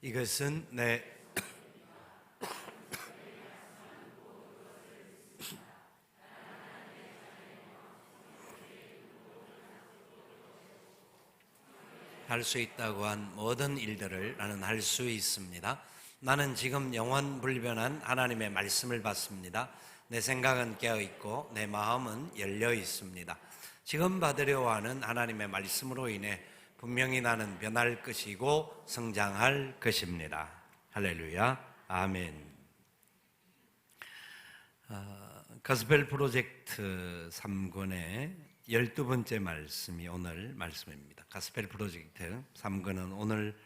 이것은 내 할 수 있다고 한 모든 일들을 나는 할 수 있습니다. 나는 지금 영원 불변한 하나님의 말씀을 받습니다. 내 생각은 깨어 있고 내 마음은 열려 있습니다. 지금 받으려 하는 하나님의 말씀으로 인해 분명히 나는 변할 것이고 성장할 것입니다. 할렐루야, 아멘. 가스펠 프로젝트 3권의 12번째 말씀이 오늘 말씀입니다. 가스펠 프로젝트 3권은 오늘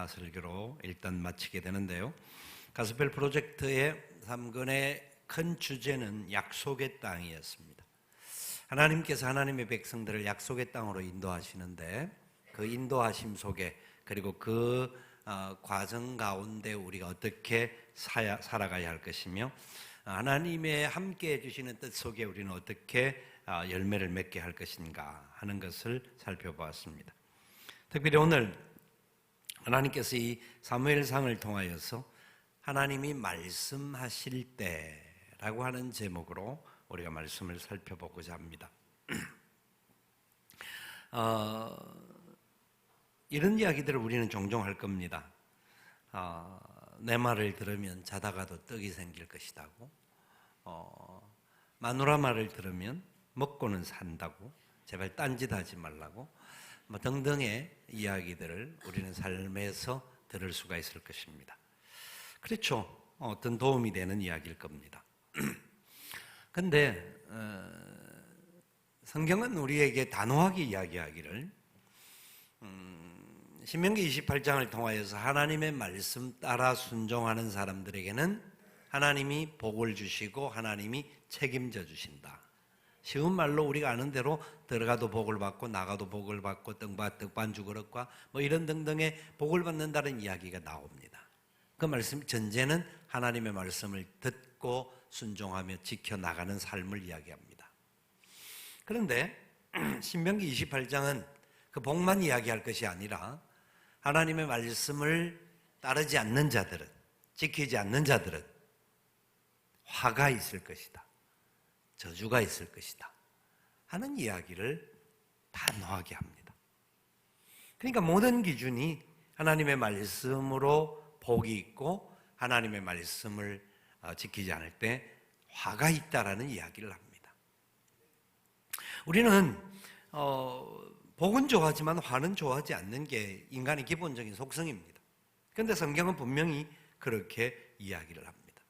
설교로 일단 마치게 되는데요. 가스펠 프로젝트의 3권의 큰 주제는 약속의 땅이었습니다. 하나님께서 하나님의 백성들을 약속의 땅으로 인도하시는데 그 인도하심 속에 그리고 그 과정 가운데 우리가 어떻게 살아가야 할 것이며 하나님의 함께 해주시는 뜻 속에 우리는 어떻게 열매를 맺게 할 것인가 하는 것을 살펴보았습니다. 특별히 오늘 하나님께서 이 사무엘상을 통하여서 하나님이 말씀하실 때라고 하는 제목으로 우리가 말씀을 살펴보고자 합니다. 이런 이야기들을 우리는 종종 할 겁니다. 내 말을 들으면 자다가도 떡이 생길 것이라고, 마누라 말을 들으면 먹고는 산다고, 제발 딴짓하지 말라고, 등등의 이야기들을 우리는 삶에서 들을 수가 있을 것입니다. 그렇죠. 어떤 도움이 되는 이야기일 겁니다. 그런데 성경은 우리에게 단호하게 이야기하기를 신명기 28장을 통하여서 하나님의 말씀 따라 순종하는 사람들에게는 하나님이 복을 주시고 하나님이 책임져 주신다. 쉬운 말로 우리가 아는 대로 들어가도 복을 받고 나가도 복을 받고 떡반죽 그릇과 이런 등등의 복을 받는다는 이야기가 나옵니다. 그 말씀 전제는 하나님의 말씀을 듣고 순종하며 지켜나가는 삶을 이야기합니다. 그런데 신명기 28장은 그 복만 이야기할 것이 아니라 하나님의 말씀을 따르지 않는 자들은, 지키지 않는 자들은 화가 있을 것이다, 저주가 있을 것이다 하는 이야기를 단호하게 합니다. 그러니까 모든 기준이 하나님의 말씀으로 복이 있고 하나님의 말씀을 지키지 않을 때 화가 있다라는 이야기를 합니다. 우리는 복은 좋아하지만 화는 좋아하지 않는 게 인간의 기본적인 속성입니다. 그런데 성경은 분명히 그렇게 이야기를 합니다.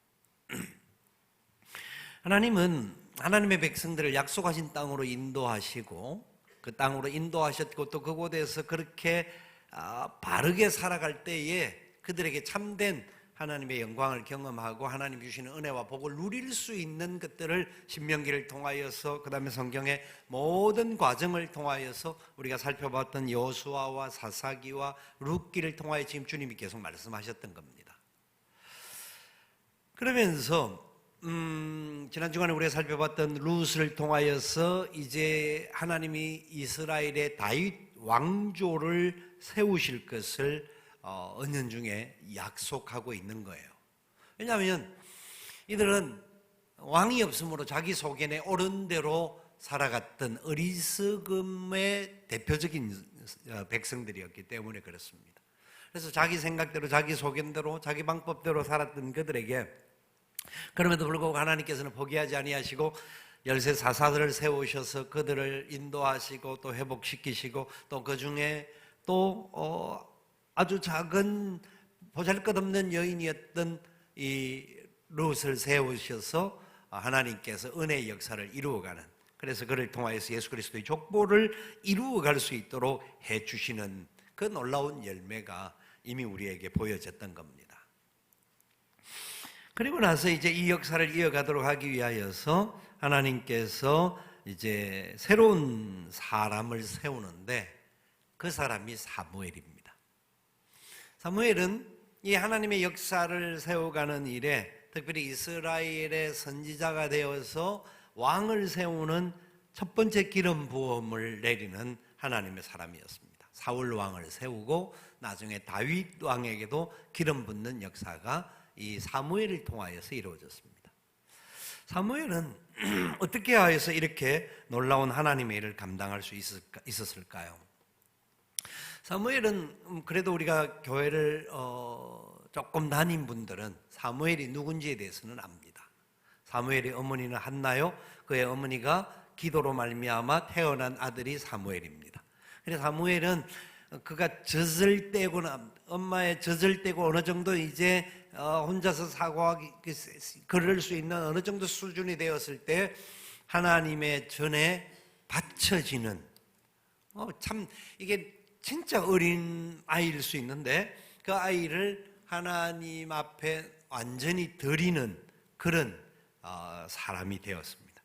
하나님은 하나님의 백성들을 약속하신 땅으로 인도하시고 그 땅으로 인도하셨고 또 그곳에서 그렇게 바르게 살아갈 때에 그들에게 참된 하나님의 영광을 경험하고 하나님 주시는 은혜와 복을 누릴 수 있는 것들을 신명기를 통하여서 그 다음에 성경의 모든 과정을 통하여서 우리가 살펴봤던 여호수아와 사사기와 룻기를 통하여 지금 주님이 계속 말씀하셨던 겁니다. 그러면서 지난 주간에 우리가 살펴봤던 룻을 통하여서 이제 하나님이 이스라엘의 다윗 왕조를 세우실 것을 은연중에 약속하고 있는 거예요. 왜냐하면 이들은 왕이 없으므로 자기 속에 옳은 대로 살아갔던 어리석음의 대표적인 백성들이었기 때문에 그렇습니다. 그래서 자기 생각대로 자기 소견대로 자기 방법대로 살았던 그들에게 그럼에도 불구하고 하나님께서는 포기하지 아니하시고 열세 사사들을 세우셔서 그들을 인도하시고 또 회복시키시고 또 그 중에 또 아주 작은 보잘것없는 여인이었던 이 룻을 세우셔서 하나님께서 은혜의 역사를 이루어가는, 그래서 그를 통하여서 예수 그리스도의 족보를 이루어갈 수 있도록 해주시는 그 놀라운 열매가 이미 우리에게 보여졌던 겁니다. 그리고 나서 이제 이 역사를 이어가도록 하기 위하여서 하나님께서 이제 새로운 사람을 세우는데 그 사람이 사무엘입니다. 사무엘은 이 하나님의 역사를 세워가는 일에 특별히 이스라엘의 선지자가 되어서 왕을 세우는 첫 번째 기름 부음을 내리는 하나님의 사람이었습니다. 사울 왕을 세우고 나중에 다윗 왕에게도 기름 붓는 역사가 이 사무엘을 통하여서 이루어졌습니다. 사무엘은 어떻게 하여서 이렇게 놀라운 하나님의 일을 감당할 수 있었을까요? 사무엘은 그래도 우리가 교회를 조금 다닌 분들은 사무엘이 누군지에 대해서는 압니다. 사무엘의 어머니는 한나요. 그의 어머니가 기도로 말미암아 태어난 아들이 사무엘입니다. 그래서 사무엘은 그가 젖을 떼고나 엄마의 젖을 떼고 어느 정도 이제 혼자서 사고하기 걸을 수 있는 어느 정도 수준이 되었을 때 하나님의 전에 바쳐지는 참 이게 진짜 어린 아이일 수 있는데 그 아이를 하나님 앞에 완전히 드리는 그런 사람이 되었습니다.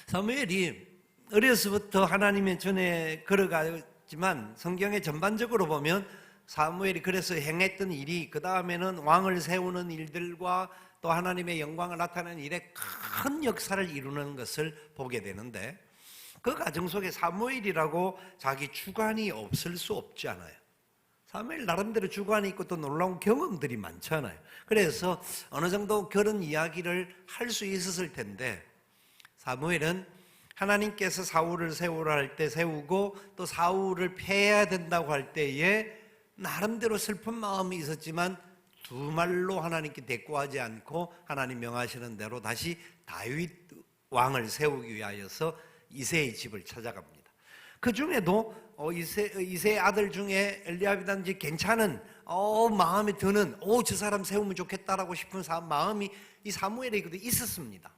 사무엘이 어려서부터 하나님의 전에 걸어갔지만 성경에 전반적으로 보면 사무엘이 그래서 행했던 일이 그 다음에는 왕을 세우는 일들과 또 하나님의 영광을 나타내는 일에 큰 역사를 이루는 것을 보게 되는데 그 과정 속에 사무엘이라고 자기 주관이 없을 수 없지 않아요. 사무엘 나름대로 주관이 있고 또 놀라운 경험들이 많잖아요. 그래서 어느 정도 그런 이야기를 할 수 있었을 텐데 사무엘은 하나님께서 사울을 세우라 할 때 세우고 또 사울을 패해야 된다고 할 때에 나름대로 슬픈 마음이 있었지만 두 말로 하나님께 대꾸하지 않고 하나님 명하시는 대로 다시 다윗 왕을 세우기 위하여서 이새의 집을 찾아갑니다. 그 중에도 이새의 아들 중에 엘리압이든지 괜찮은 마음에 드는 저 사람 세우면 좋겠다라고 싶은 마음이 이 사무엘에게도 있었습니다.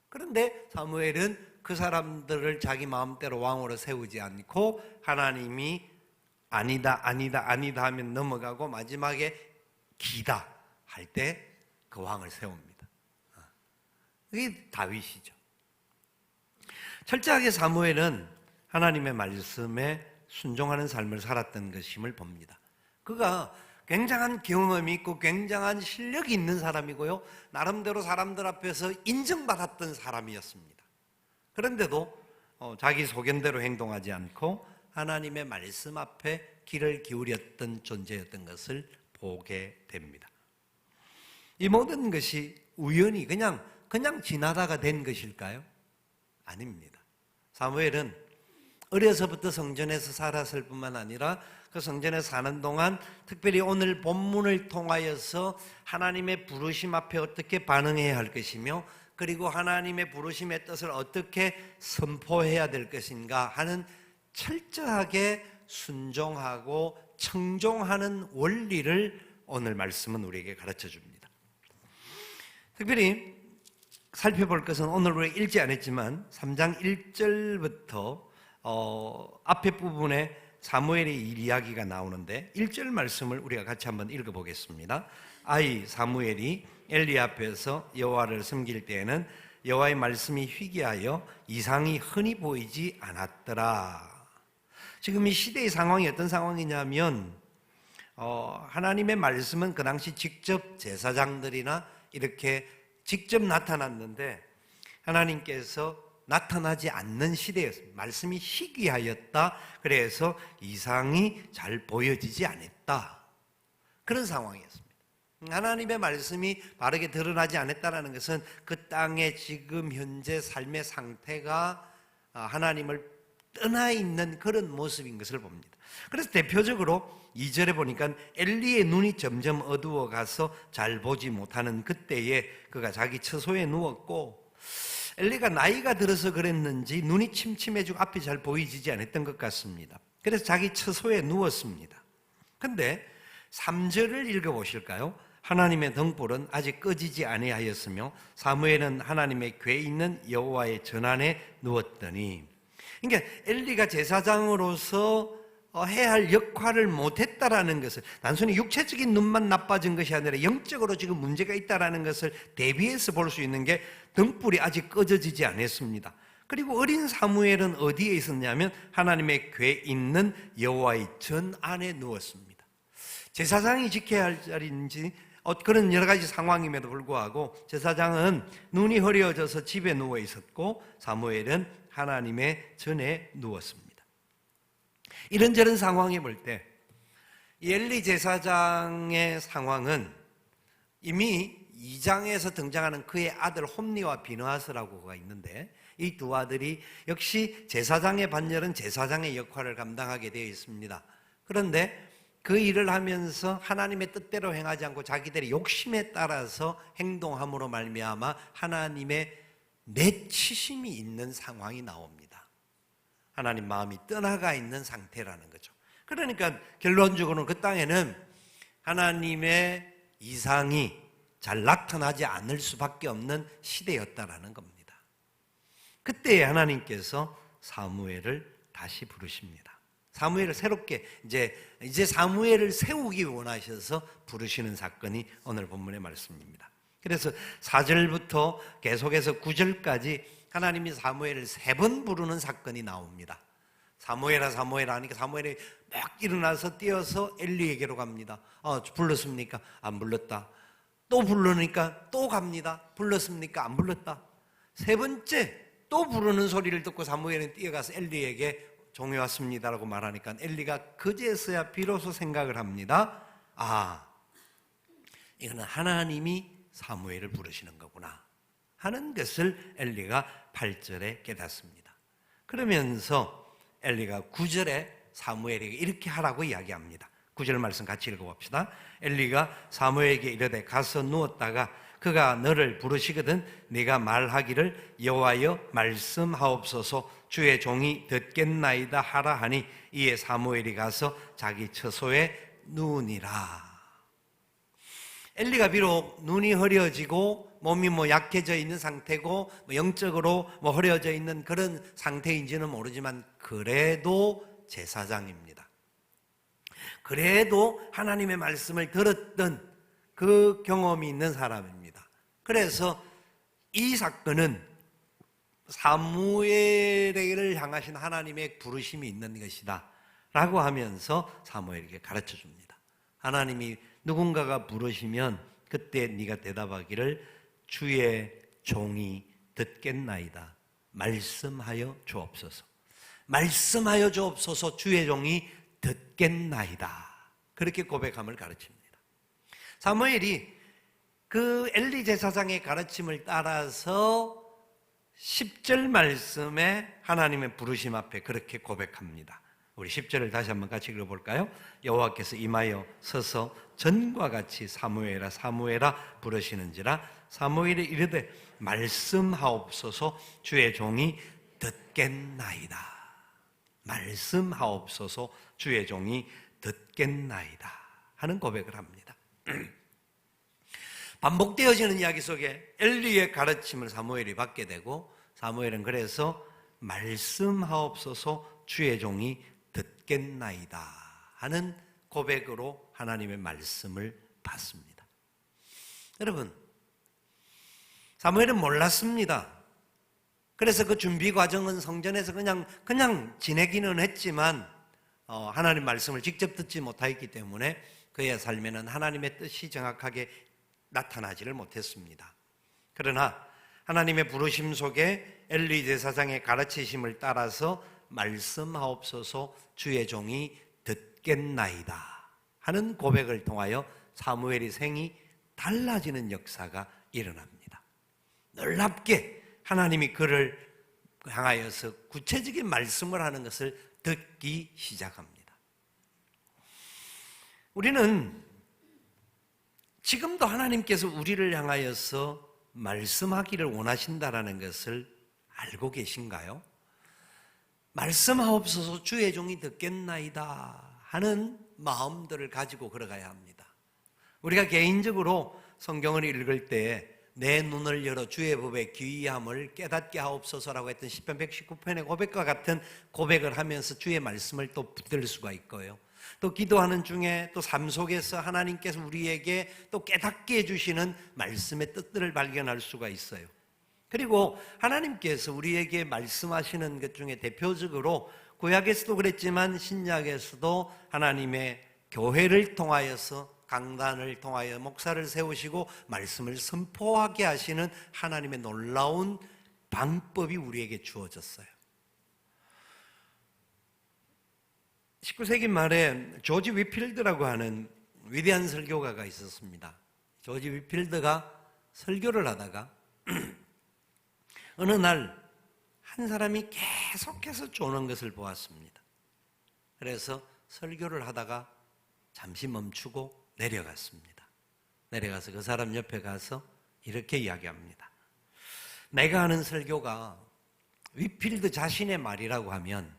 그런데 사무엘은 그 사람들을 자기 마음대로 왕으로 세우지 않고 하나님이 아니다 하면 넘어가고 마지막에 기다 할 때 그 왕을 세웁니다. 그게 다윗이죠. 철저하게 사무엘은 하나님의 말씀에 순종하는 삶을 살았던 것임을 봅니다. 그가 굉장한 경험이 있고 굉장한 실력이 있는 사람이고요, 나름대로 사람들 앞에서 인정받았던 사람이었습니다. 그런데도 자기 소견대로 행동하지 않고 하나님의 말씀 앞에 귀를 기울였던 존재였던 것을 보게 됩니다. 이 모든 것이 우연히 그냥 지나다가 된 것일까요? 아닙니다. 사무엘은 어려서부터 성전에서 살았을 뿐만 아니라 그 성전에 사는 동안 특별히 오늘 본문을 통하여서 하나님의 부르심 앞에 어떻게 반응해야 할 것이며 그리고 하나님의 부르심의 뜻을 어떻게 선포해야 될 것인가 하는 철저하게 순종하고 청종하는 원리를 오늘 말씀은 우리에게 가르쳐 줍니다. 특별히 살펴볼 것은 오늘 우리가 읽지 않았지만 3장 1절부터 앞에 부분에 사무엘의 이야기가 나오는데 1절 말씀을 우리가 같이 한번 읽어보겠습니다. 아이 사무엘이 엘리 앞에서 여호와를 섬길 때에는 여호와의 말씀이 희귀하여 이상이 흔히 보이지 않았더라. 지금 이 시대의 상황이 어떤 상황이냐면 하나님의 말씀은 그 당시 직접 제사장들이나 이렇게 직접 나타났는데 하나님께서 나타나지 않는 시대였습니다. 말씀이 희귀하였다. 그래서 이상이 잘 보여지지 않았다. 그런 상황이었습니다. 하나님의 말씀이 바르게 드러나지 않았다는 것은 그 땅의 지금 현재 삶의 상태가 하나님을 떠나 있는 그런 모습인 것을 봅니다. 그래서 대표적으로 2절에 보니까 엘리의 눈이 점점 어두워 가서 잘 보지 못하는 그때에 그가 자기 처소에 누웠고 엘리가 나이가 들어서 그랬는지 눈이 침침해지고 앞이 잘 보이지 않았던 것 같습니다. 그래서 자기 처소에 누웠습니다. 그런데 3절을 읽어보실까요? 하나님의 등불은 아직 꺼지지 아니하였으며 사무엘은 하나님의 궤 있는 여호와의 전안에 누웠더니, 그러니까 엘리가 제사장으로서 해야 할 역할을 못했다라는 것을, 단순히 육체적인 눈만 나빠진 것이 아니라 영적으로 지금 문제가 있다라는 것을 대비해서 볼 수 있는 게 등불이 아직 꺼져지지 않았습니다. 그리고 어린 사무엘은 어디에 있었냐면 하나님의 궤 있는 여호와의 전 안에 누웠습니다. 제사장이 지켜야 할 자리인지 그런 여러 가지 상황임에도 불구하고 제사장은 눈이 흐려져서 집에 누워 있었고 사무엘은 하나님의 전에 누웠습니다. 이런저런 상황에 볼 때 엘리 제사장의 상황은 이미 2장에서 등장하는 그의 아들 홈니와 비느하스라고가 있는데 이 두 아들이 역시 제사장의 반열은 제사장의 역할을 감당하게 되어 있습니다. 그런데 그 일을 하면서 하나님의 뜻대로 행하지 않고 자기들의 욕심에 따라서 행동함으로 말미암아 하나님의 내치심이 있는 상황이 나옵니다. 하나님 마음이 떠나가 있는 상태라는 거죠. 그러니까 결론적으로는 그 땅에는 하나님의 이상이 잘 나타나지 않을 수밖에 없는 시대였다라는 겁니다. 그때 하나님께서 사무엘을 다시 부르십니다. 사무엘을 새롭게 이제 사무엘을 세우기 원하셔서 부르시는 사건이 오늘 본문의 말씀입니다. 그래서 4절부터 계속해서 9절까지 하나님이 사무엘을 3번 부르는 사건이 나옵니다. 사무엘아 사무엘아 하니까 사무엘이 막 일어나서 뛰어서 엘리에게로 갑니다. 불렀습니까? 안 불렀다. 또 부르니까 또 갑니다. 불렀습니까? 안 불렀다. 세 번째 또 부르는 소리를 듣고 사무엘은 뛰어가서 엘리에게 종이 왔습니다라고 말하니까 엘리가 그제서야 비로소 생각을 합니다. 이거는 하나님이 사무엘을 부르시는 거구나 하는 것을 엘리가 8절에 깨닫습니다. 그러면서 엘리가 9절에 사무엘에게 이렇게 하라고 이야기합니다. 9절 말씀 같이 읽어봅시다. 엘리가 사무엘에게 이르되 가서 누웠다가 그가 너를 부르시거든 네가 말하기를 여호와여 말씀하옵소서 주의 종이 듣겠나이다 하라 하니 이에 사무엘이 가서 자기 처소에 누우니라. 엘리가 비록 눈이 흐려지고 몸이 약해져 있는 상태고 영적으로 흐려져 있는 그런 상태인지는 모르지만 그래도 제사장입니다. 그래도 하나님의 말씀을 들었던 그 경험이 있는 사람입니다. 그래서 이 사건은 사무엘을 향하신 하나님의 부르심이 있는 것이다 라고 하면서 사무엘에게 가르쳐 줍니다. 하나님이 누군가가 부르시면 그때 네가 대답하기를 주의 종이 듣겠나이다. 말씀하여 주옵소서. 말씀하여 주옵소서. 주의 종이 듣겠나이다. 그렇게 고백함을 가르칩니다. 사무엘이 그 엘리 제사장의 가르침을 따라서 10절 말씀에 하나님의 부르심 앞에 그렇게 고백합니다. 우리 10절을 다시 한번 같이 읽어볼까요? 여호와께서 임하여 서서 전과 같이 사무엘아 사무엘아 부르시는지라 사무엘이 이르되 말씀하옵소서 주의 종이 듣겠나이다. 말씀하옵소서 주의 종이 듣겠나이다 하는 고백을 합니다. 반복되어지는 이야기 속에 엘리의 가르침을 사무엘이 받게 되고 사무엘은 그래서 말씀하옵소서 주의 종이 듣겠나이다 하는 고백으로 하나님의 말씀을 받습니다. 여러분, 사무엘은 몰랐습니다. 그래서 그 준비 과정은 성전에서 그냥 지내기는 했지만 하나님 말씀을 직접 듣지 못하였기 때문에 그의 삶에는 하나님의 뜻이 정확하게 나타나지를 못했습니다. 그러나 하나님의 부르심 속에 엘리 제사장의 가르치심을 따라서 말씀하옵소서 주의 종이 듣겠나이다 하는 고백을 통하여 사무엘의 생이 달라지는 역사가 일어납니다. 놀랍게 하나님이 그를 향하여서 구체적인 말씀을 하는 것을 듣기 시작합니다. 우리는 지금도 하나님께서 우리를 향하여서 말씀하기를 원하신다라는 것을 알고 계신가요? 말씀하옵소서 주의 종이 듣겠나이다 하는 마음들을 가지고 걸어가야 합니다. 우리가 개인적으로 성경을 읽을 때 내 눈을 열어 주의 법의 귀함을 깨닫게 하옵소서라고 했던 시편 119편의 고백과 같은 고백을 하면서 주의 말씀을 또 붙들 수가 있고요. 또 기도하는 중에 또 삶 속에서 하나님께서 우리에게 또 깨닫게 해주시는 말씀의 뜻들을 발견할 수가 있어요. 그리고 하나님께서 우리에게 말씀하시는 것 중에 대표적으로 구약에서도 그랬지만 신약에서도 하나님의 교회를 통하여서 강단을 통하여 목사를 세우시고 말씀을 선포하게 하시는 하나님의 놀라운 방법이 우리에게 주어졌어요. 19세기 말에 조지 위필드라고 하는 위대한 설교가가 있었습니다. 조지 위필드가 설교를 하다가 어느 날 한 사람이 계속해서 쪼는 것을 보았습니다. 그래서 설교를 하다가 잠시 멈추고 내려갔습니다. 내려가서 그 사람 옆에 가서 이렇게 이야기합니다. 내가 하는 설교가 위필드 자신의 말이라고 하면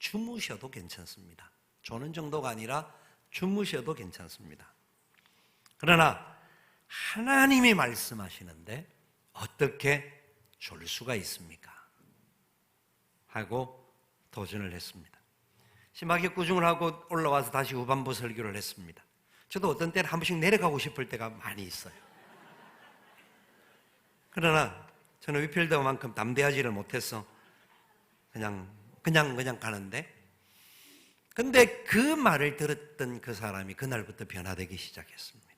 주무셔도 괜찮습니다. 조는 정도가 아니라 주무셔도 괜찮습니다. 그러나 하나님이 말씀하시는데 어떻게 졸 수가 있습니까? 하고 도전을 했습니다. 심하게 꾸중을 하고 올라와서 다시 후반부 설교를 했습니다. 저도 어떤 때는 한 번씩 내려가고 싶을 때가 많이 있어요. 그러나 저는 위필드만큼 담대하지를 못해서 그냥 가는데, 근데 그 말을 들었던 그 사람이 그날부터 변화되기 시작했습니다.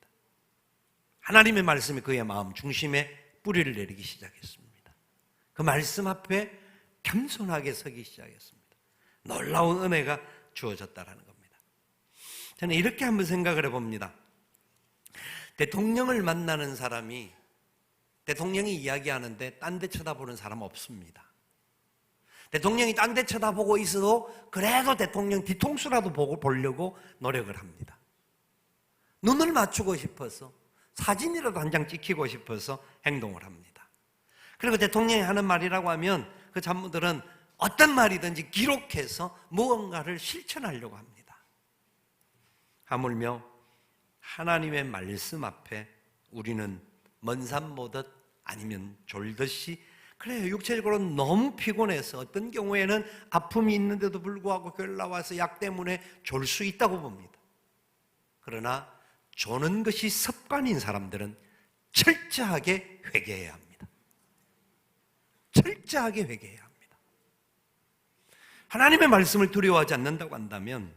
하나님의 말씀이 그의 마음 중심에 뿌리를 내리기 시작했습니다. 그 말씀 앞에 겸손하게 서기 시작했습니다. 놀라운 은혜가 주어졌다라는 겁니다. 저는 이렇게 한번 생각을 해봅니다. 대통령을 만나는 사람이 대통령이 이야기하는데 딴 데 쳐다보는 사람 없습니다. 대통령이 딴 데 쳐다보고 있어도 그래도 대통령 뒤통수라도 보려고 노력을 합니다. 눈을 맞추고 싶어서 사진이라도 한 장 찍히고 싶어서 행동을 합니다. 그리고 대통령이 하는 말이라고 하면 그 장모들은 어떤 말이든지 기록해서 무언가를 실천하려고 합니다. 하물며 하나님의 말씀 앞에 우리는 먼 산 보듯 아니면 졸듯이, 그래요, 육체적으로 너무 피곤해서 어떤 경우에는 아픔이 있는데도 불구하고 교회를 나와서 약 때문에 졸 수 있다고 봅니다. 그러나 조는 것이 습관인 사람들은 철저하게 회개해야 합니다. 철저하게 회개해야 합니다. 하나님의 말씀을 두려워하지 않는다고 한다면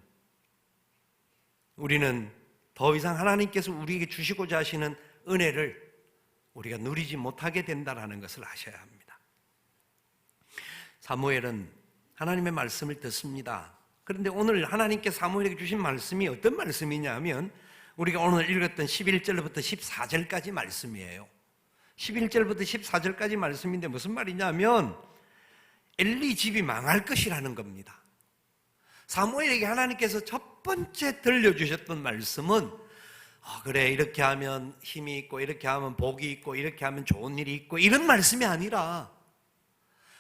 우리는 더 이상 하나님께서 우리에게 주시고자 하시는 은혜를 우리가 누리지 못하게 된다는 것을 아셔야 합니다. 사무엘은 하나님의 말씀을 듣습니다. 그런데 오늘 하나님께 사무엘에게 주신 말씀이 어떤 말씀이냐 하면 우리가 오늘 읽었던 11절부터 14절까지 말씀이에요. 11절부터 14절까지 말씀인데 무슨 말이냐면 엘리 집이 망할 것이라는 겁니다. 사무엘에게 하나님께서 첫 번째 들려주셨던 말씀은 그래, 이렇게 하면 힘이 있고 이렇게 하면 복이 있고 이렇게 하면 좋은 일이 있고 이런 말씀이 아니라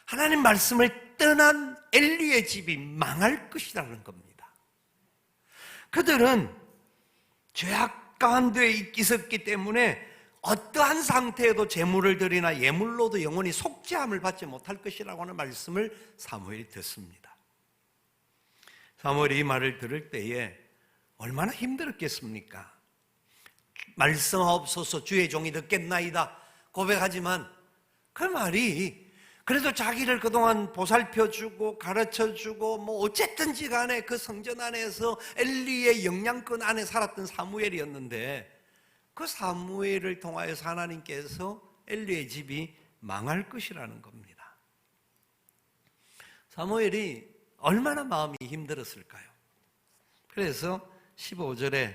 하나님 말씀을 떠난 엘리의 집이 망할 것이라는 겁니다. 그들은 죄악 가운데 있었기 때문에 어떠한 상태에도 제물을 드리나 예물로도 영원히 속죄함을 받지 못할 것이라고 하는 말씀을 사무엘이 듣습니다. 사무엘이 이 말을 들을 때에 얼마나 힘들었겠습니까? 말씀하옵소서 주의 종이 듣겠나이다 고백하지만 그 말이 그래도 자기를 그동안 보살펴주고 가르쳐주고 뭐 어쨌든지 간에 그 성전 안에서 엘리의 영향권 안에 살았던 사무엘이었는데 그 사무엘을 통하여서 하나님께서 엘리의 집이 망할 것이라는 겁니다. 사무엘이 얼마나 마음이 힘들었을까요? 그래서 15절에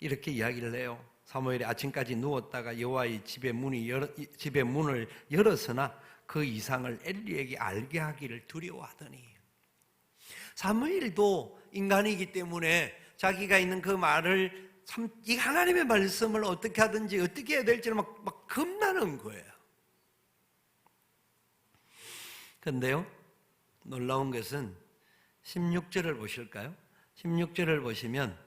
이렇게 이야기를 해요. 사무엘이 아침까지 누웠다가 여호와의 집의 문을 열었으나 그 이상을 엘리에게 알게 하기를 두려워하더니. 사무엘도 인간이기 때문에 자기가 있는 그 말을 이 하나님의 말씀을 어떻게 하든지 어떻게 해야 될지를 막 겁나는 거예요. 그런데요, 놀라운 것은 16절을 보실까요? 16절을 보시면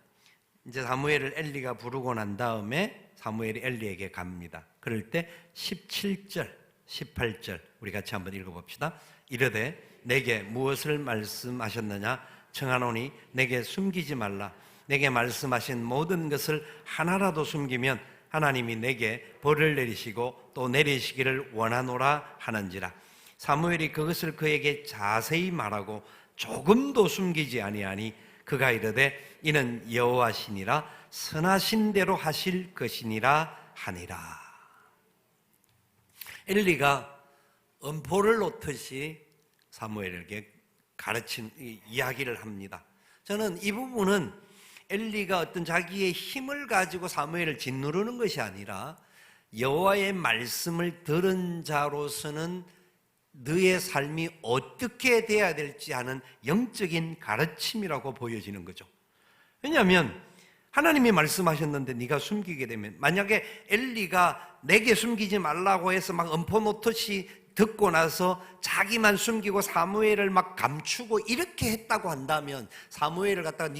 이제 사무엘을 엘리가 부르고 난 다음에 사무엘이 엘리에게 갑니다. 그럴 때 17절, 18절 우리 같이 한번 읽어봅시다. 이르되 내게 무엇을 말씀하셨느냐 청하노니 내게 숨기지 말라. 내게 말씀하신 모든 것을 하나라도 숨기면 하나님이 내게 벌을 내리시고 또 내리시기를 원하노라 하는지라. 사무엘이 그것을 그에게 자세히 말하고 조금도 숨기지 아니하니 그가 이르되 이는 여호와시니라 선하신 대로 하실 것이니라 하니라. 엘리가 엄포를 놓듯이 사무엘에게 가르친 이야기를 합니다. 저는 이 부분은 엘리가 어떤 자기의 힘을 가지고 사무엘을 짓누르는 것이 아니라 여호와의 말씀을 들은 자로서는 너의 삶이 어떻게 돼야 될지 하는 영적인 가르침이라고 보여지는 거죠. 왜냐하면 하나님이 말씀하셨는데 네가 숨기게 되면, 만약에 엘리가 내게 숨기지 말라고 해서 막 엄포 놓듯이 듣고 나서 자기만 숨기고 사무엘을 막 감추고 이렇게 했다고 한다면, 사무엘을 갖다가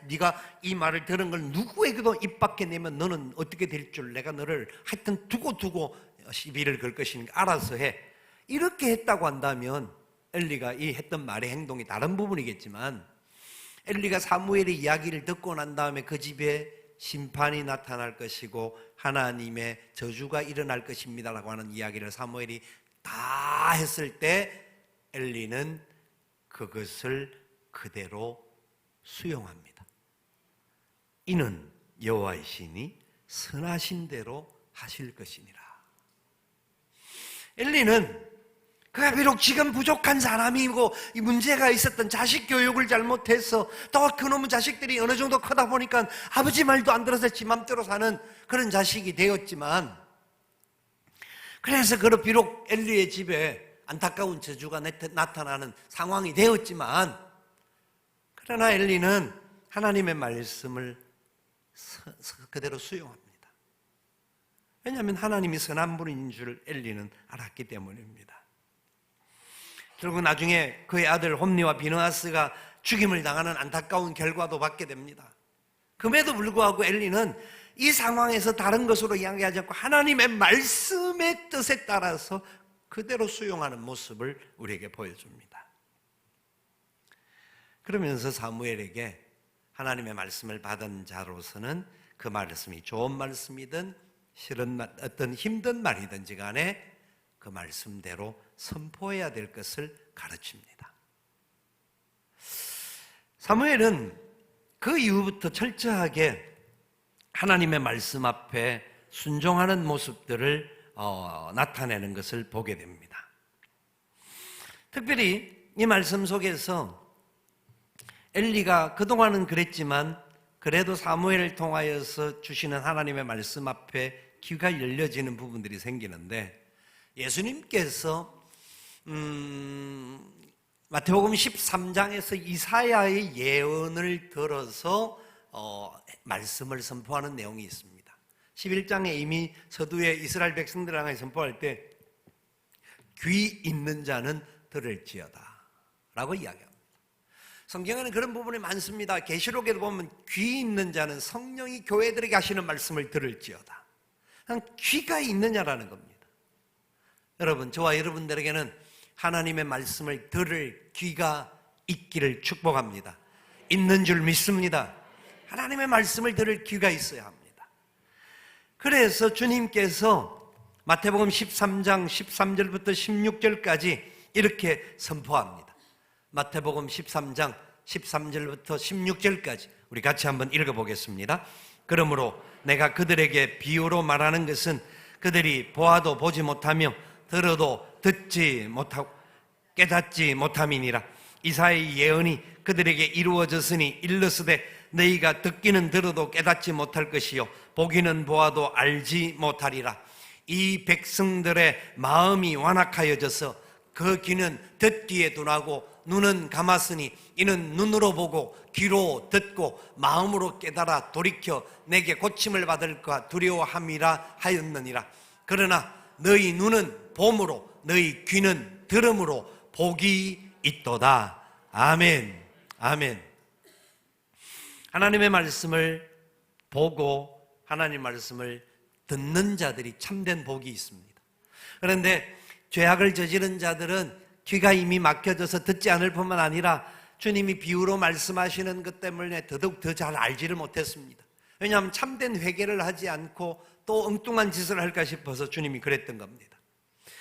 네가 이 말을 들은 걸 누구에게도 입 밖에 내면 너는 어떻게 될 줄 내가 너를 하여튼 두고 시비를 걸 것이니까 알아서 해, 이렇게 했다고 한다면 엘리가 이 했던 말의 행동이 다른 부분이겠지만, 엘리가 사무엘의 이야기를 듣고 난 다음에 그 집에 심판이 나타날 것이고 하나님의 저주가 일어날 것입니다라고 하는 이야기를 사무엘이 다 했을 때 엘리는 그것을 그대로 수용합니다. 이는 여호와의 신이 선하신 대로 하실 것이니라. 엘리는 그가 비록 지금 부족한 사람이고 이 문제가 있었던, 자식 교육을 잘못해서 또 그놈의 자식들이 어느 정도 크다 보니까 아버지 말도 안 들어서 지 맘대로 사는 그런 자식이 되었지만, 그래서 그로 비록 엘리의 집에 안타까운 저주가 나타나는 상황이 되었지만, 그러나 엘리는 하나님의 말씀을 그대로 수용합니다. 왜냐하면 하나님이 선한 분인 줄 엘리는 알았기 때문입니다. 결국 나중에 그의 아들 홈리와 비느하스가 죽임을 당하는 안타까운 결과도 받게 됩니다. 그럼에도 불구하고 엘리는 이 상황에서 다른 것으로 이야기하지 않고 하나님의 말씀의 뜻에 따라서 그대로 수용하는 모습을 우리에게 보여줍니다. 그러면서 사무엘에게 하나님의 말씀을 받은 자로서는 그 말씀이 좋은 말씀이든 싫은 어떤 힘든 말이든지 간에 그 말씀대로 선포해야 될 것을 가르칩니다. 사무엘은 그 이후부터 철저하게 하나님의 말씀 앞에 순종하는 모습들을 나타내는 것을 보게 됩니다. 특별히 이 말씀 속에서 엘리가 그동안은 그랬지만 그래도 사무엘을 통하여서 주시는 하나님의 말씀 앞에 귀가 열려지는 부분들이 생기는데, 예수님께서 마태복음 13장에서 이사야의 예언을 들어서 말씀을 선포하는 내용이 있습니다. 11장에 이미 서두에 이스라엘 백성들을 향해 선포할 때 귀 있는 자는 들을지어다 라고 이야기합니다. 성경에는 그런 부분이 많습니다. 계시록에도 보면 귀 있는 자는 성령이 교회들에게 하시는 말씀을 들을지어다. 귀가 있느냐라는 겁니다. 여러분, 저와 여러분들에게는 하나님의 말씀을 들을 귀가 있기를 축복합니다. 있는 줄 믿습니다. 하나님의 말씀을 들을 귀가 있어야 합니다. 그래서 주님께서 마태복음 13장 13절부터 16절까지 이렇게 선포합니다. 마태복음 13장 13절부터 16절까지 우리 같이 한번 읽어보겠습니다. 그러므로 내가 그들에게 비유로 말하는 것은 그들이 보아도 보지 못하며 들어도 듣지 못하고 깨닫지 못함이니라. 이사야의 예언이 그들에게 이루어졌으니 일러스되 너희가 듣기는 들어도 깨닫지 못할 것이요 보기는 보아도 알지 못하리라. 이 백성들의 마음이 완악하여져서 그 귀는 듣기에 둔하고 눈은 감았으니 이는 눈으로 보고 귀로 듣고 마음으로 깨달아 돌이켜 내게 고침을 받을까 두려워함이라 하였느니라. 그러나 너희 눈은 봄으로 너희 귀는 들음으로 복이 있도다. 아멘. 아멘. 하나님의 말씀을 보고 하나님의 말씀을 듣는 자들이 참된 복이 있습니다. 그런데 죄악을 저지른 자들은 귀가 이미 막혀져서 듣지 않을 뿐만 아니라 주님이 비유로 말씀하시는 것 때문에 더더욱 더 잘 알지를 못했습니다. 왜냐하면 참된 회개를 하지 않고 또 엉뚱한 짓을 할까 싶어서 주님이 그랬던 겁니다.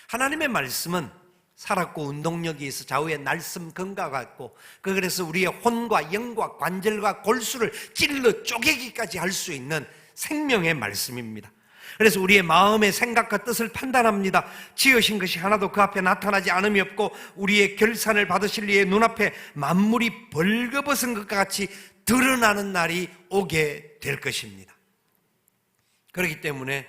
하나님의 말씀은 살았고 운동력이 있어 좌우의 날숨금과 같고, 그래서 우리의 혼과 영과 관절과 골수를 찔러 쪼개기까지 할 수 있는 생명의 말씀입니다. 그래서 우리의 마음의 생각과 뜻을 판단합니다. 지으신 것이 하나도 그 앞에 나타나지 않음이 없고 우리의 결산을 받으실 이의 눈앞에 만물이 벌거벗은 것과 같이 드러나는 날이 오게 될 것입니다. 그렇기 때문에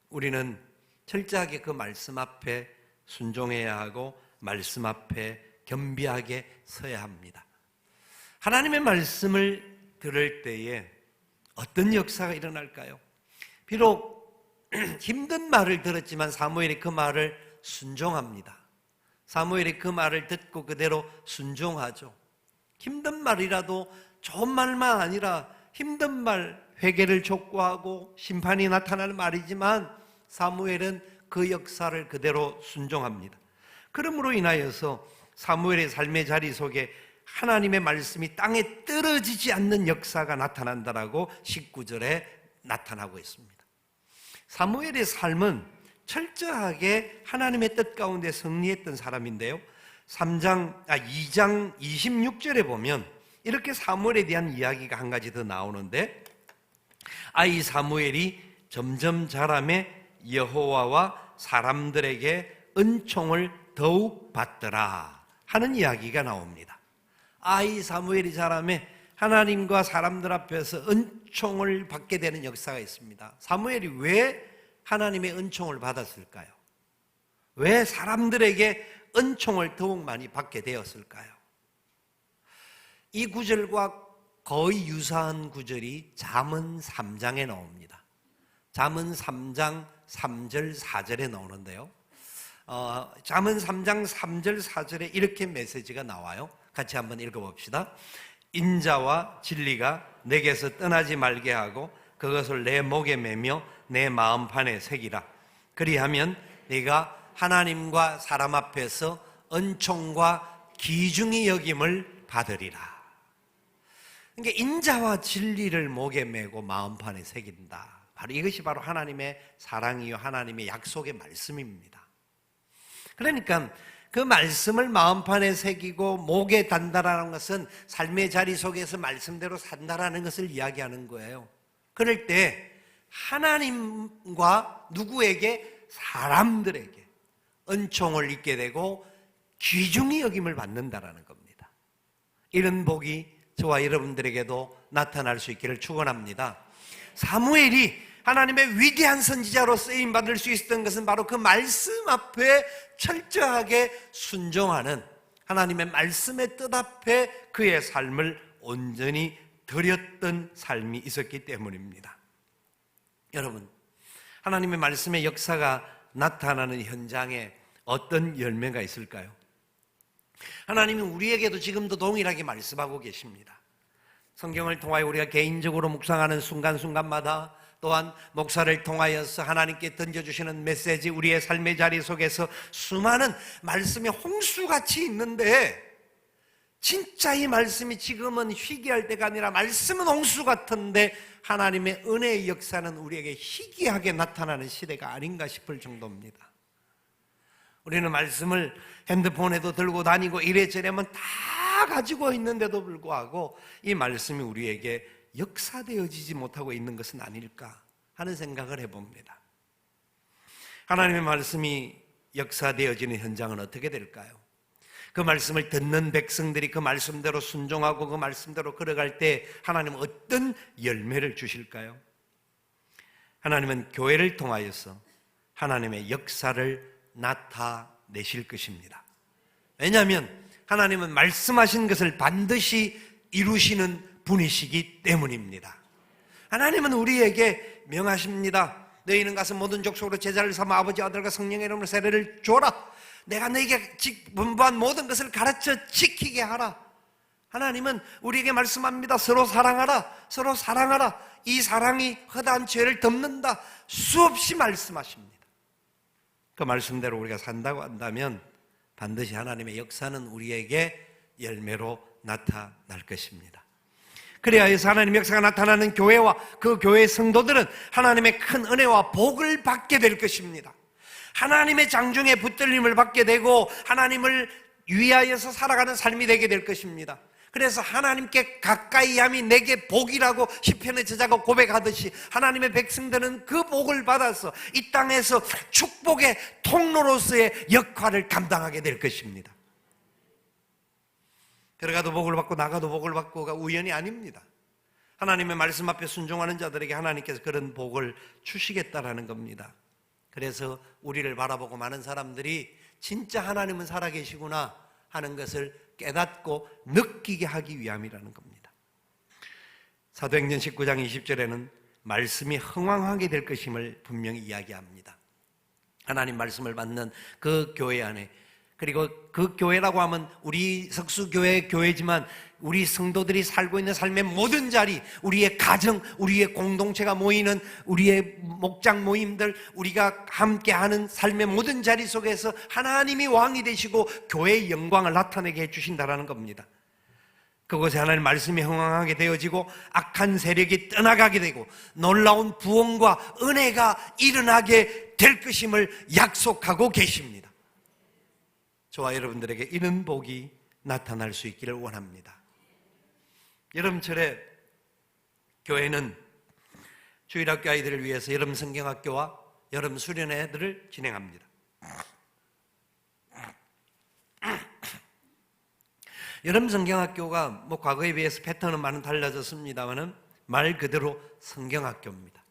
우리는 철저하게 그 말씀 앞에 순종해야 하고 말씀 앞에 겸비하게 서야 합니다. 하나님의 말씀을 들을 때에 어떤 역사가 일어날까요? 비록 힘든 말을 들었지만 사무엘이 그 말을 순종합니다. 사무엘이 그 말을 듣고 그대로 순종하죠. 힘든 말이라도 좋은 말만 아니라 힘든 말, 회개를 촉구하고 심판이 나타나는 말이지만 사무엘은 그 역사를 그대로 순종합니다. 그러므로 인하여서 사무엘의 삶의 자리 속에 하나님의 말씀이 땅에 떨어지지 않는 역사가 나타난다라고 19절에 나타나고 있습니다. 사무엘의 삶은 철저하게 하나님의 뜻 가운데 승리했던 사람인데요. 2장 26절에 보면 이렇게 사무엘에 대한 이야기가 한 가지 더 나오는데, 아이 사무엘이 점점 자라매 여호와와 사람들에게 은총을 더욱 받더라 하는 이야기가 나옵니다. 아이 사무엘이 자라매 하나님과 사람들 앞에서 은총을 받게 되는 역사가 있습니다. 사무엘이 왜 하나님의 은총을 받았을까요? 왜 사람들에게 은총을 더욱 많이 받게 되었을까요? 이 구절과 거의 유사한 구절이 잠언 3장에 나옵니다. 잠언 3장 3절 4절에 나오는데요. 잠언 3장 3절 4절에 이렇게 메시지가 나와요. 같이 한번 읽어봅시다. 인자와 진리가 내게서 떠나지 말게 하고 그것을 내 목에 매며 내 마음판에 새기라. 그리하면 네가 하나님과 사람 앞에서 은총과 귀중히 여김을 받으리라. 그러니까 인자와 진리를 목에 매고 마음판에 새긴다. 바로 이것이 바로 하나님의 사랑이요 하나님의 약속의 말씀입니다. 그러니까 그 말씀을 마음판에 새기고 목에 단다라는 것은 삶의 자리 속에서 말씀대로 산다라는 것을 이야기하는 거예요. 그럴 때 하나님과 누구에게? 사람들에게 은총을 입게 되고 귀중히 여김을 받는다라는 겁니다. 이런 복이 저와 여러분들에게도 나타날 수 있기를 축원합니다. 사무엘이 하나님의 위대한 선지자로 쓰임받을 수 있었던 것은 바로 그 말씀 앞에 철저하게 순종하는, 하나님의 말씀의 뜻 앞에 그의 삶을 온전히 드렸던 삶이 있었기 때문입니다. 여러분, 하나님의 말씀의 역사가 나타나는 현장에 어떤 열매가 있을까요? 하나님은 우리에게도 지금도 동일하게 말씀하고 계십니다. 성경을 통하여 우리가 개인적으로 묵상하는 순간순간마다, 또한 목사를 통하여서 하나님께 던져주시는 메시지, 우리의 삶의 자리 속에서 수많은 말씀의 홍수같이 있는데, 진짜 이 말씀이 지금은 희귀할 때가 아니라 말씀은 홍수 같은데 하나님의 은혜의 역사는 우리에게 희귀하게 나타나는 시대가 아닌가 싶을 정도입니다. 우리는 말씀을 핸드폰에도 들고 다니고 이래저래면 다 가지고 있는데도 불구하고 이 말씀이 우리에게 역사되어지지 못하고 있는 것은 아닐까 하는 생각을 해봅니다. 하나님의 말씀이 역사되어지는 현장은 어떻게 될까요? 그 말씀을 듣는 백성들이 그 말씀대로 순종하고 그 말씀대로 걸어갈 때 하나님은 어떤 열매를 주실까요? 하나님은 교회를 통하여서 하나님의 역사를 나타내실 것입니다. 왜냐하면 하나님은 말씀하신 것을 반드시 이루시는 분이시기 때문입니다. 하나님은 우리에게 명하십니다. 너희는 가서 모든 족속으로 제자를 삼아 아버지 아들과 성령의 이름으로 세례를 줘라. 내가 너에게 분부한 모든 것을 가르쳐 지키게 하라. 하나님은 우리에게 말씀합니다. 서로 사랑하라. 서로 사랑하라. 이 사랑이 허다한 죄를 덮는다. 수없이 말씀하십니다. 그 말씀대로 우리가 산다고 한다면 반드시 하나님의 역사는 우리에게 열매로 나타날 것입니다. 그래야 해서 하나님의 역사가 나타나는 교회와 그 교회의 성도들은 하나님의 큰 은혜와 복을 받게 될 것입니다. 하나님의 장중에 붙들림을 받게 되고 하나님을 위하여서 살아가는 삶이 되게 될 것입니다. 그래서 하나님께 가까이 함이 내게 복이라고 시편의 저자가 고백하듯이 하나님의 백성들은 그 복을 받아서 이 땅에서 축복의 통로로서의 역할을 감당하게 될 것입니다. 들어가도 복을 받고 나가도 복을 받고가 우연이 아닙니다. 하나님의 말씀 앞에 순종하는 자들에게 하나님께서 그런 복을 주시겠다라는 겁니다. 그래서 우리를 바라보고 많은 사람들이 진짜 하나님은 살아계시구나 하는 것을 깨닫고 느끼게 하기 위함이라는 겁니다. 사도행전 19장 20절에는 말씀이 흥왕하게 될 것임을 분명히 이야기합니다. 하나님 말씀을 받는 그 교회 안에, 그리고 그 교회라고 하면 우리 석수교회 교회지만 우리 성도들이 살고 있는 삶의 모든 자리, 우리의 가정, 우리의 공동체가 모이는 우리의 목장 모임들, 우리가 함께하는 삶의 모든 자리 속에서 하나님이 왕이 되시고 교회의 영광을 나타내게 해주신다는 겁니다. 그곳에 하나님 말씀이 흥왕하게 되어지고 악한 세력이 떠나가게 되고 놀라운 부흥과 은혜가 일어나게 될 것임을 약속하고 계십니다. 저와 여러분들에게 이런 복이 나타날 수 있기를 원합니다. 여름철에 교회는 주일학교 아이들을 위해서 여름 성경학교와 여름 수련회들을 진행합니다. 여름 성경학교가 뭐 과거에 비해서 패턴은 많이 달라졌습니다만은 말 그대로 성경학교입니다.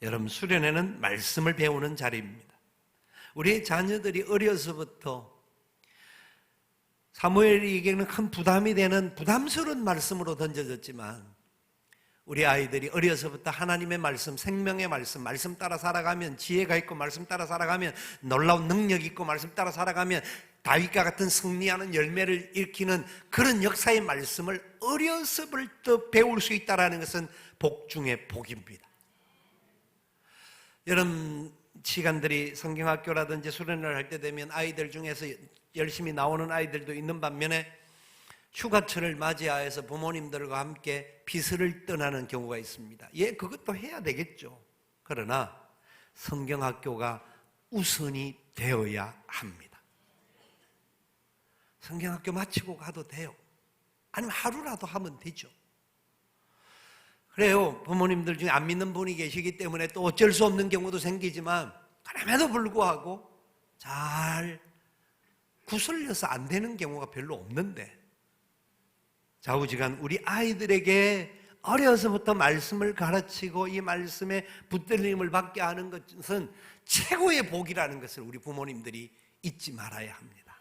여름 수련회는 말씀을 배우는 자리입니다. 우리 자녀들이 어려서부터 사무엘에게는 큰 부담이 되는 부담스러운 말씀으로 던져졌지만 우리 아이들이 어려서부터 하나님의 말씀, 생명의 말씀 따라 살아가면 지혜가 있고 말씀 따라 살아가면 놀라운 능력이 있고 말씀 따라 살아가면 다윗과 같은 승리하는 열매를 일으키는 그런 역사의 말씀을 어려서부터 배울 수 있다는 것은 복 중에 복입니다. 여름 시간들이 성경학교라든지 수련회를 할 때 되면 아이들 중에서 열심히 나오는 아이들도 있는 반면에 휴가철을 맞이하여서 부모님들과 함께 비스를 떠나는 경우가 있습니다. 예, 그것도 해야 되겠죠. 그러나 성경학교가 우선이 되어야 합니다. 성경학교 마치고 가도 돼요. 아니면 하루라도 하면 되죠. 그래요. 부모님들 중에 안 믿는 분이 계시기 때문에 또 어쩔 수 없는 경우도 생기지만 그럼에도 불구하고 잘 구슬려서 안 되는 경우가 별로 없는데 좌우지간 우리 아이들에게 어려서부터 말씀을 가르치고 이 말씀에 붙들림을 받게 하는 것은 최고의 복이라는 것을 우리 부모님들이 잊지 말아야 합니다.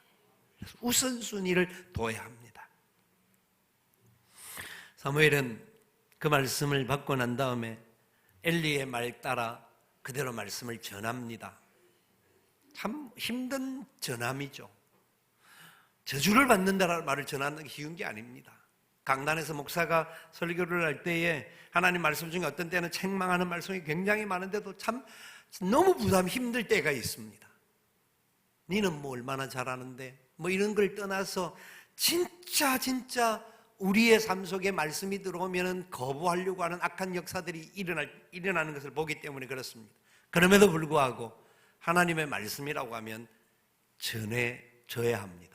우선순위를 둬야 합니다. 사무엘은 그 말씀을 받고 난 다음에 엘리의 말 따라 그대로 말씀을 전합니다. 참 힘든 전함이죠. 저주를 받는다라는 말을 전하는 게 쉬운 게 아닙니다. 강단에서 목사가 설교를 할 때에 하나님 말씀 중에 어떤 때는 책망하는 말씀이 굉장히 많은데도 참 너무 부담 힘들 때가 있습니다. 니는 뭐 얼마나 잘하는데 뭐 이런 걸 떠나서 진짜 우리의 삶 속에 말씀이 들어오면 거부하려고 하는 악한 역사들이 일어나는 것을 보기 때문에 그렇습니다. 그럼에도 불구하고 하나님의 말씀이라고 하면 전해져야 합니다.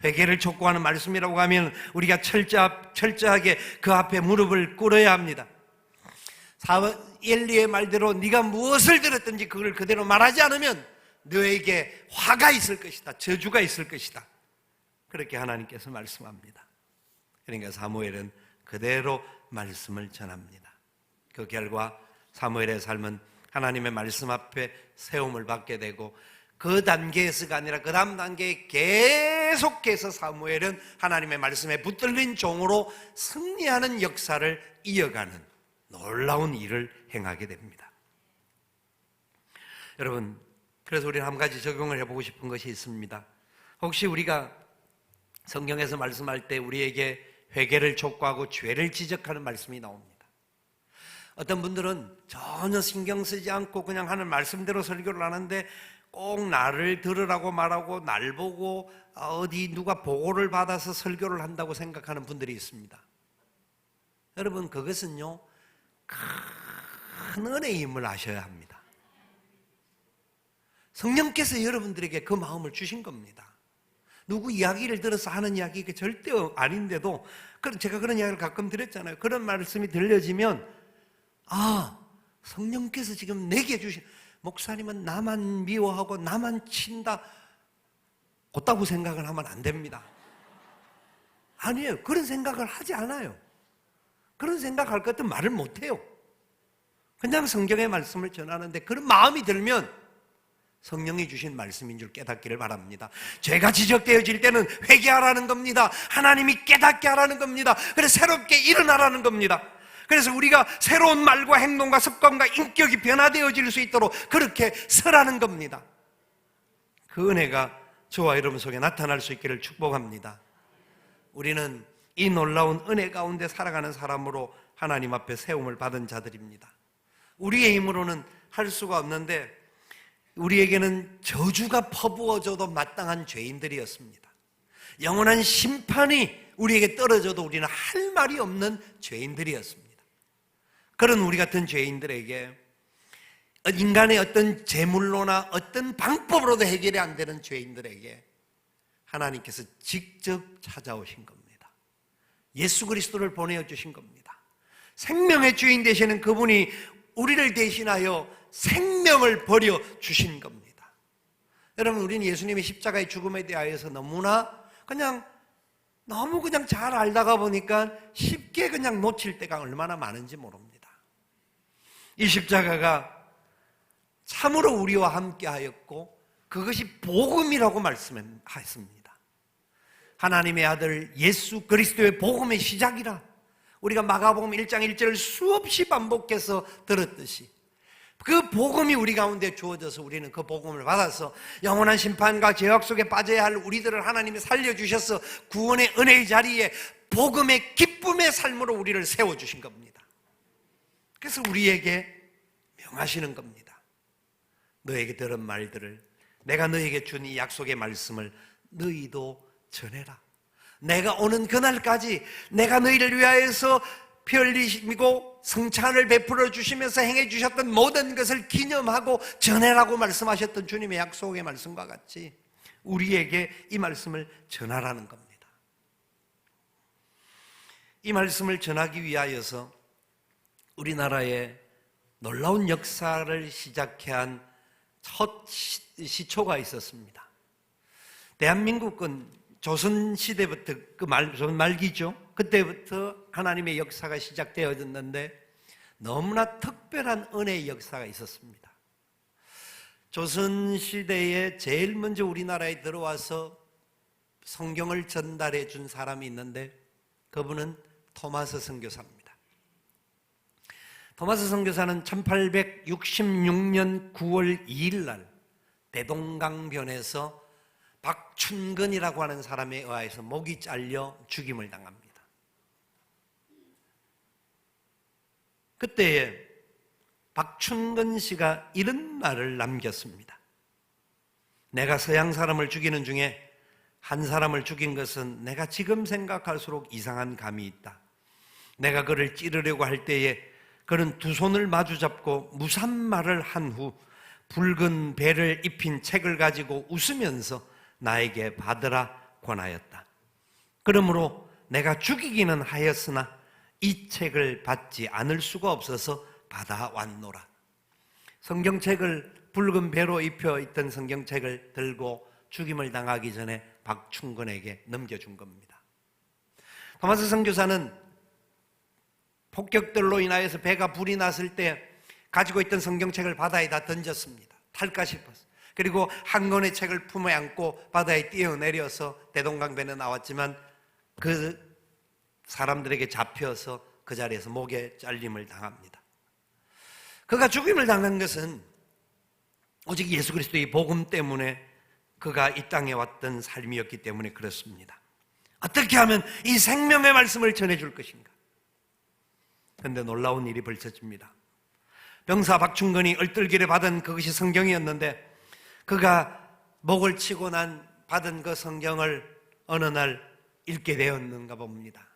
회개를 촉구하는 말씀이라고 하면 우리가 철저하게 그 앞에 무릎을 꿇어야 합니다. 엘리의 말대로 네가 무엇을 들었든지 그걸 그대로 말하지 않으면 너에게 화가 있을 것이다. 저주가 있을 것이다. 그렇게 하나님께서 말씀합니다. 그러니까 사무엘은 그대로 말씀을 전합니다. 그 결과 사무엘의 삶은 하나님의 말씀 앞에 세움을 받게 되고 그 단계에서가 아니라 그 다음 단계에 계속해서 사무엘은 하나님의 말씀에 붙들린 종으로 승리하는 역사를 이어가는 놀라운 일을 행하게 됩니다. 여러분, 그래서 우리는 한 가지 적용을 해보고 싶은 것이 있습니다. 혹시 우리가 성경에서 말씀할 때 우리에게 회개를 촉구하고 죄를 지적하는 말씀이 나옵니다. 어떤 분들은 전혀 신경 쓰지 않고 그냥 하는 말씀대로 설교를 하는데 꼭 나를 들으라고 말하고 날 보고 어디 누가 보고를 받아서 설교를 한다고 생각하는 분들이 있습니다. 여러분, 그것은요 큰 은혜임을 아셔야 합니다. 성령께서 여러분들에게 그 마음을 주신 겁니다. 누구 이야기를 들어서 하는 이야기가 절대 아닌데도 제가 그런 이야기를 가끔 드렸잖아요. 그런 말씀이 들려지면 성령께서 지금 내게 주신, 목사님은 나만 미워하고 나만 친다, 그렇다고 생각을 하면 안 됩니다. 아니에요. 그런 생각을 하지 않아요. 그런 생각할 것 같으면 말을 못해요. 그냥 성경의 말씀을 전하는데 그런 마음이 들면 성령이 주신 말씀인 줄 깨닫기를 바랍니다. 죄가 지적되어질 때는 회개하라는 겁니다. 하나님이 깨닫게 하라는 겁니다. 그래서 새롭게 일어나라는 겁니다. 그래서 우리가 새로운 말과 행동과 습관과 인격이 변화되어질 수 있도록 그렇게 서라는 겁니다. 그 은혜가 저와 여러분 속에 나타날 수 있기를 축복합니다. 우리는 이 놀라운 은혜 가운데 살아가는 사람으로 하나님 앞에 세움을 받은 자들입니다. 우리의 힘으로는 할 수가 없는데 우리에게는 저주가 퍼부어져도 마땅한 죄인들이었습니다. 영원한 심판이 우리에게 떨어져도 우리는 할 말이 없는 죄인들이었습니다. 그런 우리 같은 죄인들에게 인간의 어떤 재물로나 어떤 방법으로도 해결이 안 되는 죄인들에게 하나님께서 직접 찾아오신 겁니다. 예수 그리스도를 보내주신 겁니다. 생명의 주인 되시는 그분이 우리를 대신하여 생명을 버려 주신 겁니다. 여러분, 우리는 예수님의 십자가의 죽음에 대하여서 너무 그냥 잘 알다가 보니까 쉽게 그냥 놓칠 때가 얼마나 많은지 모릅니다. 이 십자가가 참으로 우리와 함께 하였고 그것이 복음이라고 말씀했습니다. 하나님의 아들 예수 그리스도의 복음의 시작이라 우리가 마가복음 1장 1절을 수없이 반복해서 들었듯이 그 복음이 우리 가운데 주어져서 우리는 그 복음을 받아서 영원한 심판과 죄악 속에 빠져야 할 우리들을 하나님이 살려주셔서 구원의 은혜의 자리에 복음의 기쁨의 삶으로 우리를 세워주신 겁니다. 그래서 우리에게 명하시는 겁니다. 너에게 들은 말들을, 내가 너에게 준 이 약속의 말씀을 너희도 전해라. 내가 오는 그날까지 내가 너희를 위하여서 피 흘리시고 성찬을 베풀어 주시면서 행해 주셨던 모든 것을 기념하고 전해라고 말씀하셨던 주님의 약속의 말씀과 같이 우리에게 이 말씀을 전하라는 겁니다. 이 말씀을 전하기 위하여서 우리나라에 놀라운 역사를 시작해 한 첫 시초가 있었습니다. 대한민국은 조선시대부터 조선 말기죠. 그때부터 하나님의 역사가 시작되어졌는데 너무나 특별한 은혜의 역사가 있었습니다. 조선시대에 제일 먼저 우리나라에 들어와서 성경을 전달해 준 사람이 있는데 그분은 토마스 선교사입니다. 토마스 선교사는 1866년 9월 2일 날 대동강변에서 박춘근이라고 하는 사람에 의해서 목이 잘려 죽임을 당합니다. 그때에 박춘근 씨가 이런 말을 남겼습니다. 내가 서양 사람을 죽이는 중에 한 사람을 죽인 것은 내가 지금 생각할수록 이상한 감이 있다. 내가 그를 찌르려고 할 때에 그는 두 손을 마주 잡고 무산말을 한 후 붉은 베를 입힌 책을 가지고 웃으면서 나에게 받으라 권하였다. 그러므로 내가 죽이기는 하였으나 이 책을 받지 않을 수가 없어서 받아왔노라. 성경책을 붉은 베로 입혀 있던 성경책을 들고 죽임을 당하기 전에 박충근에게 넘겨준 겁니다. 토마스 선교사는 폭격들로 인하여서 배가 불이 났을 때 가지고 있던 성경책을 바다에다 던졌습니다. 탈까 싶어서. 그리고 한 권의 책을 품에 안고 바다에 뛰어내려서 대동강변에 나왔지만 그 사람들에게 잡혀서 그 자리에서 목에 잘림을 당합니다. 그가 죽임을 당한 것은 오직 예수 그리스도의 복음 때문에 그가 이 땅에 왔던 삶이었기 때문에 그렇습니다. 어떻게 하면 이 생명의 말씀을 전해줄 것인가? 그런데 놀라운 일이 벌쳐집니다. 병사 박충근이 얼떨결에 받은 그것이 성경이었는데 그가 목을 치고 난 받은 그 성경을 어느 날 읽게 되었는가 봅니다.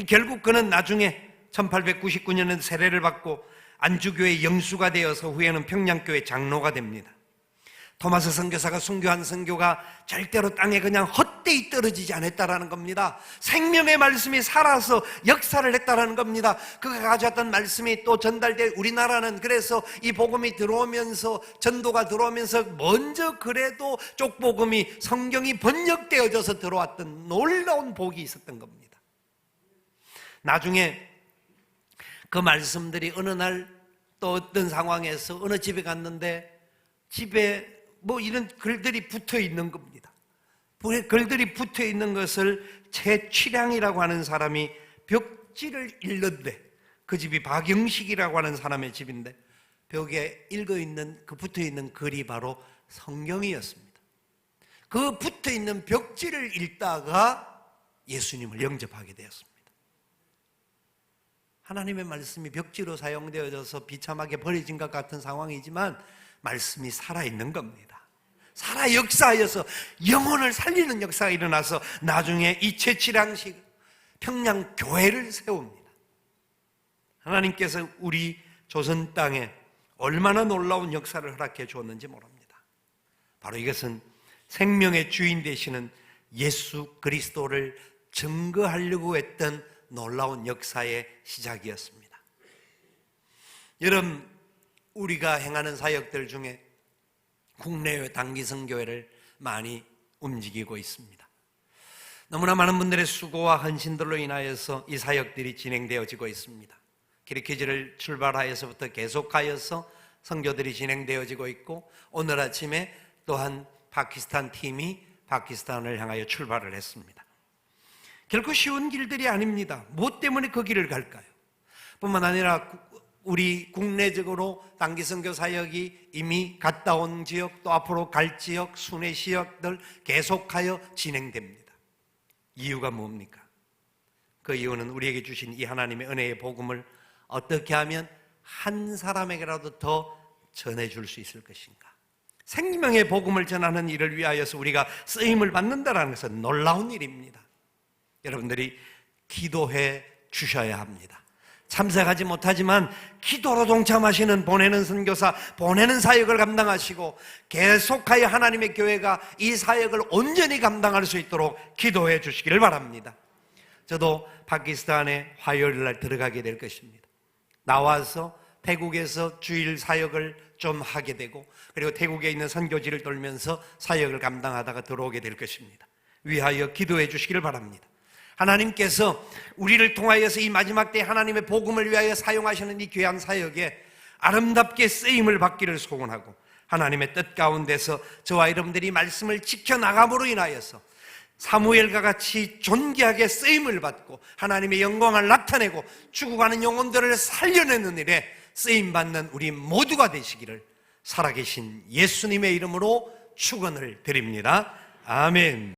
결국 그는 나중에 1899년에 세례를 받고 안주교회 영수가 되어서 후에는 평양교회 장로가 됩니다. 토마스 선교사가 순교한 선교가 절대로 땅에 그냥 헛되이 떨어지지 않았다라는 겁니다. 생명의 말씀이 살아서 역사를 했다라는 겁니다. 그가 가져왔던 말씀이 또 전달돼 우리나라는 그래서 이 복음이 들어오면서 전도가 들어오면서 먼저 그래도 쪽복음이 성경이 번역되어져서 들어왔던 놀라운 복이 있었던 겁니다. 나중에 그 말씀들이 어느 날 또 어떤 상황에서 어느 집에 갔는데 집에 뭐 이런 글들이 붙어 있는 겁니다. 글들이 붙어 있는 것을 최취량이라고 하는 사람이 벽지를 읽는데, 그 집이 박영식이라고 하는 사람의 집인데 벽에 읽어 있는 그 붙어 있는 글이 바로 성경이었습니다. 그 붙어 있는 벽지를 읽다가 예수님을 영접하게 되었습니다. 하나님의 말씀이 벽지로 사용되어져서 비참하게 버려진 것 같은 상황이지만 말씀이 살아있는 겁니다. 살아 역사하여서 영혼을 살리는 역사가 일어나서 나중에 이 최치량식 평양 교회를 세웁니다. 하나님께서 우리 조선 땅에 얼마나 놀라운 역사를 허락해 주었는지 모릅니다. 바로 이것은 생명의 주인 되시는 예수 그리스도를 증거하려고 했던 놀라운 역사의 시작이었습니다. 여러분, 우리가 행하는 사역들 중에 국내외 단기선교회를 많이 움직이고 있습니다. 너무나 많은 분들의 수고와 헌신들로 인하여서 이 사역들이 진행되어지고 있습니다. 기리키지를 출발하여서부터 계속하여서 선교들이 진행되어지고 있고, 오늘 아침에 또한 파키스탄 팀이 파키스탄을 향하여 출발을 했습니다. 결코 쉬운 길들이 아닙니다. 무엇 때문에 그 길을 갈까요? 뿐만 아니라 우리 국내적으로 단기선교 사역이 이미 갔다 온 지역, 또 앞으로 갈 지역, 순회 지역들 계속하여 진행됩니다. 이유가 뭡니까? 그 이유는 우리에게 주신 이 하나님의 은혜의 복음을 어떻게 하면 한 사람에게라도 더 전해줄 수 있을 것인가? 생명의 복음을 전하는 일을 위하여서 우리가 쓰임을 받는다는 것은 놀라운 일입니다. 여러분들이 기도해 주셔야 합니다. 참석하지 못하지만 기도로 동참하시는, 보내는 선교사, 보내는 사역을 감당하시고 계속하여 하나님의 교회가 이 사역을 온전히 감당할 수 있도록 기도해 주시기를 바랍니다. 저도 파키스탄에 화요일 날 들어가게 될 것입니다. 나와서 태국에서 주일 사역을 좀 하게 되고, 그리고 태국에 있는 선교지를 돌면서 사역을 감당하다가 들어오게 될 것입니다. 위하여 기도해 주시기를 바랍니다. 하나님께서 우리를 통하여서 이 마지막 때 하나님의 복음을 위하여 사용하시는 이 귀한 사역에 아름답게 쓰임을 받기를 소원하고, 하나님의 뜻 가운데서 저와 여러분들이 말씀을 지켜나감으로 인하여서 사무엘과 같이 존귀하게 쓰임을 받고 하나님의 영광을 나타내고 죽어가는 영혼들을 살려내는 일에 쓰임받는 우리 모두가 되시기를 살아계신 예수님의 이름으로 축원을 드립니다. 아멘.